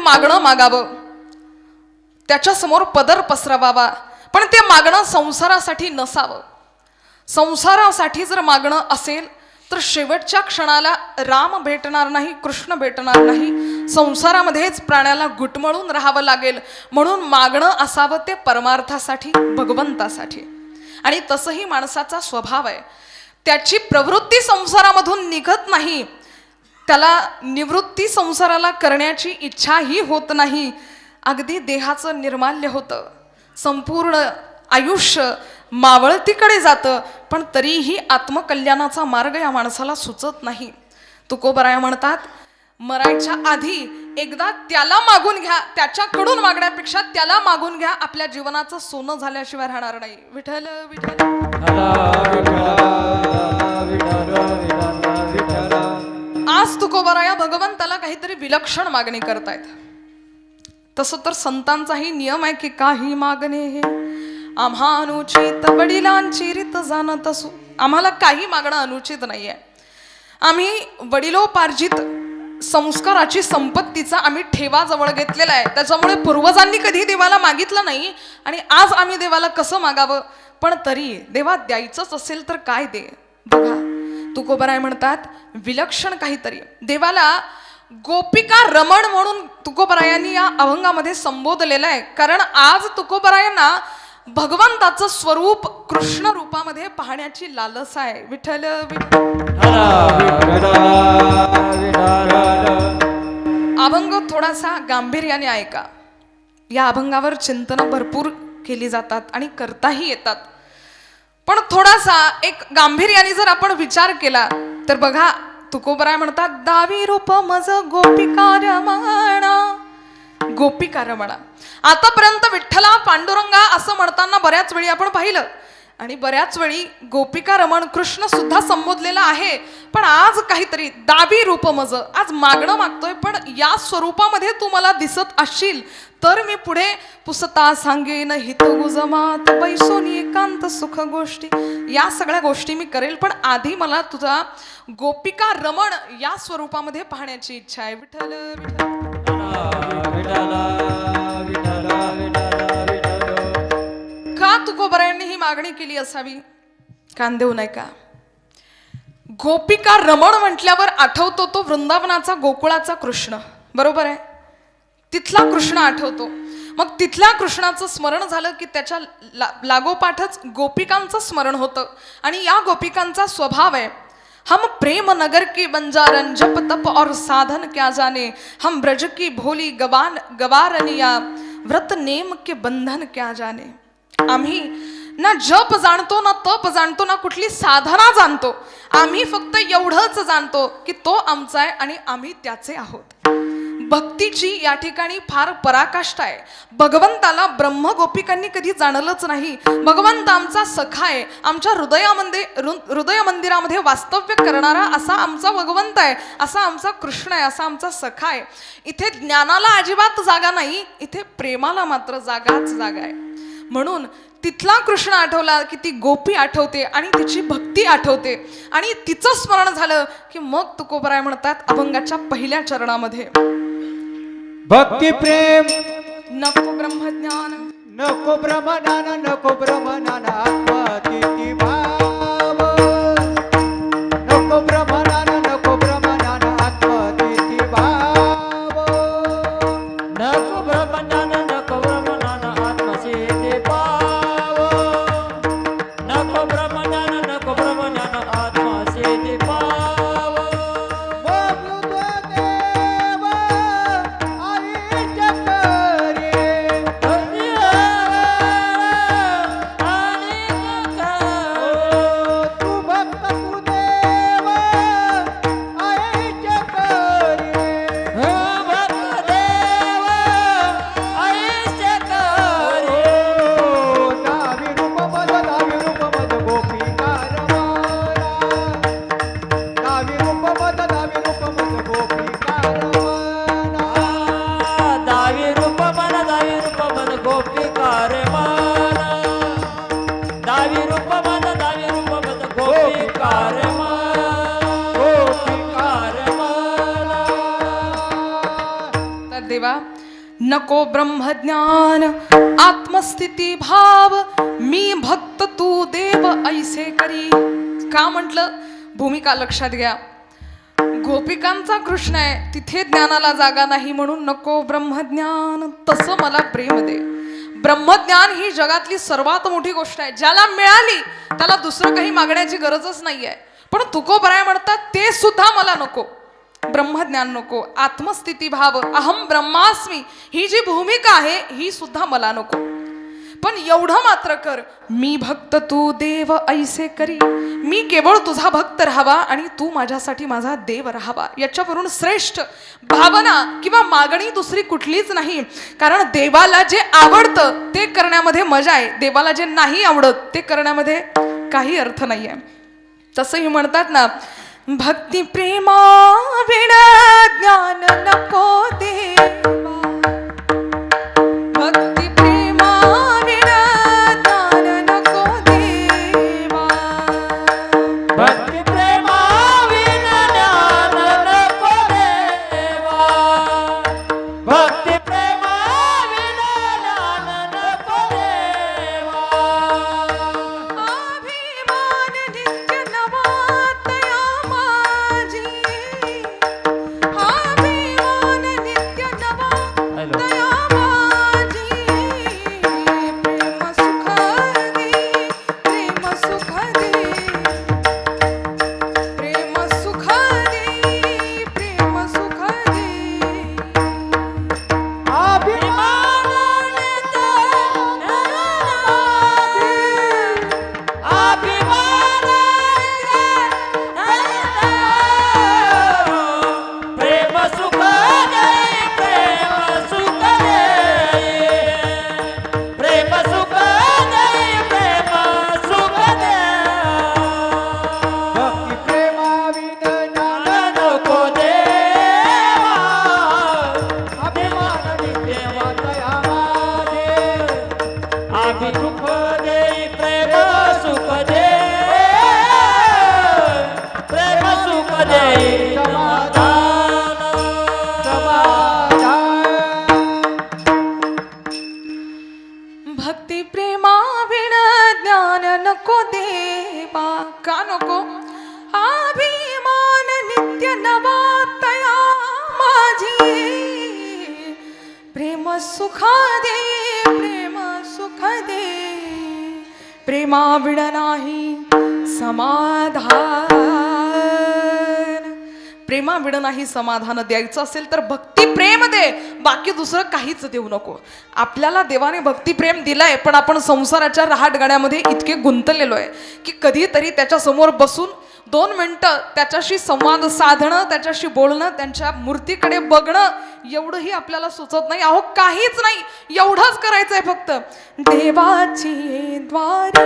मागणं मागावं, त्याच्यासमोर पदर पसरवावा, पण ते मागणं संसारासाठी नसावं. संसारासाठी जर मागणं असेल तर शेवटच्या क्षणाला राम भेटणार नाही, कृष्ण भेटणार नाही, संसारामध्येच प्राण्याला घुटमळून राहावं लागेल. म्हणून मागणं असावं ते परमार्थासाठी, भगवंतासाठी. आणि तसंही माणसाचा स्वभाव आहे, त्याची प्रवृत्ती संसारामधून निघत नाही, त्याला निवृत्ती संसाराला करण्याची इच्छाही होत नाही. अगदी देहाचं निर्माल्य होतं, संपूर्ण आयुष्य मावळतीकडे जातं, पण तरीही आत्मकल्याणाचा मार्ग या माणसाला सुचत नाही. तुकोबराया म्हणतात, मरायच्या आधी एकदा त्याला मागून घ्या, त्याच्याकडून मागण्यापेक्षा त्याला मागून घ्या, आपल्या जीवनाचं सोनं झाल्याशिवाय राहणार नाही. विठ्ठल विठ्ठल. आज तुकोबराया भगवंताला काहीतरी विलक्षण मागणी करतायत. तसं तर संतांचाही नियम आहे की काही मागणे हे आम्हा अनुचित, वडिलांची रीत जाणत असू. आम्हाला काही मागणं अनुचित नाहीये. आम्ही वडिलोपार्जित संस्काराची, संपत्तीचा आम्ही ठेवा जवळ घेतलेला आहे. त्याच्यामुळे पूर्वजांनी कधी देवाला मागितलं नाही आणि आज आम्ही देवाला कसं मागावं. पण तरी देवा द्यायचंच असेल तर काय दे. बघा तुकोबराय म्हणतात, विलक्षण काहीतरी देवाला गोपिका रमण म्हणून तुकोबरायांनी या अभंगामध्ये संबोधलेलं आहे. कारण आज तुकोबरायांना भगवंताचं स्वरूप कृष्ण रूपामध्ये पाहण्याची लालसा आहे. विठ्ठल अभंग थोडासा गांभीर्याने ऐका. या अभंगावर चिंतन भरपूर केली जातात आणि करताही येतात, पण थोडासा एक गांभीर्याने जर आपण विचार केला तर बघा तुकोबराय म्हणतात, दावी रूप मज गोपिका रमणा. गोपिका रमणा आतापर्यंत विठ्ठला पांडुरंगा असं म्हणताना बऱ्याच वेळी आपण पाहिलं आणि बऱ्याच वेळी गोपिका रमण कृष्ण सुद्धा संबोधलेला आहे. पण आज काहीतरी दावी रूप मज, आज मागणं मागतोय, पण या स्वरूपामध्ये तू मला दिसत असशील तर मी पुढे पुसता सांगेन हित गुजमात बैसोनी एकांत सुख गोष्टी, या सगळ्या गोष्टी मी करेल, पण आधी मला तुझा गोपिका रमण या स्वरूपामध्ये पाहण्याची इच्छा आहे. विठ्ठल का तुकोबरायांनी ही मागणी केली असावी? कान देऊ नये का? गोपिका रमण म्हटल्यावर आठवतो तो वृंदावनाचा गोकुळाचा कृष्ण, बरोबर आहे? तिथला कृष्ण आठवतो. मग तिथल्या कृष्णाचं स्मरण झालं की त्याच्या लागोपाठच गोपिकांचं स्मरण होतं. आणि या गोपिकांचा स्वभाव आहे, हम प्रेम नगर के बंजारन जप तप और साधन क्या जाने, हम ब्रज की भोली गवारनिया व्रत नेम के बंधन क्या जाने. आम्ही ना जप जाणतो, ना तप जाणतो, ना कुठली साधना जाणतो. आम्ही फक्त एवढंच जाणतो की तो आमचा आहे आणि आम्ही त्याचे आहोत. भक्तीची या ठिकाणी फार पराकाष्ठा आहे. भगवंताला ब्रह्म गोपिकांनी कधी जाणलंच नाही. भगवंत आमचा सखा आहे, आमच्या हृदय मंदिरामध्ये वास्तव्य करणारा असा आमचा भगवंत आहे, असा आमचा कृष्ण आहे, असा आमचा सखा आहे. इथे ज्ञानाला अजिबात जागा नाही, इथे प्रेमाला मात्र जागाच जागा आहे. म्हणून तिथला कृष्ण आठवला की ती गोपी आठवते आणि तिची भक्ती आठवते आणि तिचं स्मरण झालं की मग तुकोबराय म्हणतात अभंगाच्या पहिल्या चरणामध्ये, भक्ती प्रेम नको ब्रह्मज्ञान, नको ब्रह्मज्ञान, नको ब्रह्मज्ञान आत्मातीती भाव, नको ब्रह्मज्ञान, नको ब्रह्मज्ञान आत्मातीती भाव, नको ब्रह्मज्ञान, नको ब्रह्मज्ञान आत्मसिद्धी पाव, नको ब्रह्मज्ञान, नको ब्रह्मज्ञान आत्मसिद्धी पाव. देवा नको ब्रह्मज्ञान आत्मस्थिती भाव मी भक्त तू देव ऐसे करी. का म्हटलं? भूमिका लक्षात घ्या. गोपिकांचा कृष्ण आहे, तिथे ज्ञानाला जागा नाही, म्हणून नको ब्रह्मज्ञान, तसं मला प्रेम दे. ब्रह्मज्ञान ही जगातली सर्वात मोठी गोष्ट आहे. ज्याला मिळाली त्याला दुसरं काही मागण्याची गरजच नाहीये. पण तुकोबराय म्हणतात ते सुद्धा मला नको. ब्रह्मज्ञान नको, आत्मस्थिती भाव अहम ब्रह्मास्मी ही जी भूमिका आहे ही सुद्धा मला नको. पण एवढं मात्र कर, मी भक्त तू देव ऐसे करी. मी केवळ तुझा भक्त राहावा आणि तू माझ्यासाठी माझा देव राहावा. याच्यावरून श्रेष्ठ भावना किंवा मागणी दुसरी कुठलीच नाही. कारण देवाला जे आवडतं ते करण्यामध्ये मजा आहे, देवाला जे नाही आवडत ते करण्यामध्ये काही अर्थ नाहीये. तसंही म्हणतात ना, भक्ती प्रेमा विना ज्ञान नको देवा. भक्ती प्रेमा विना ज्ञान नको देवा. भक्ती प्रेमा विना ज्ञान नको देवा. भक्ती प्रेमा विना ज्ञान नको देवा. अभिमान नित्य नवातया माझी. अभिमान नित्य नवातया माझी. प्रेम सुख दे, प्रेम सुख दे. प्रेम सुख दे, प्रेम सुख दे. अभिमान नित्य अभिमान प्रेम सुख दे. प्रेम सुख दे. प्रेम सुख दे. प्रेम सुख दे. भक्ती प्रेमाविन ज्ञान नको देवा. अभिमान नित्य वातया माझे. आम्ही सुख दे. प्रेम सुख दे. प्रेम सुख दे. समाधान. समाधान. भक्ती प्रेमा विना ज्ञान नको देवा. का नको? अभिमान नित्य नवातया माझी. प्रेम सुख दे, प्रेम सुख दे. प्रेमा विना नाही समाधान. प्रेमा विण नाही समाधान. द्यायचं असेल तर भक्ती प्रेम दे, बाकी दुसरं काहीच देऊ नको. आपल्याला देवाने भक्ती प्रेम दिलंय, पण आपण संसाराच्या रहाटगाड्यामध्ये इतके गुंतलेलो आहे की कधीतरी त्याच्या समोर बसून 2 मिनिटं त्याच्याशी संवाद साधणं, त्याच्याशी बोलणं, त्यांच्या मूर्तीकडे बघणं एवढंही आपल्याला सुचत नाही. अहो काहीच नाही, एवढंच करायचंय फक्त. देवाची द्वारी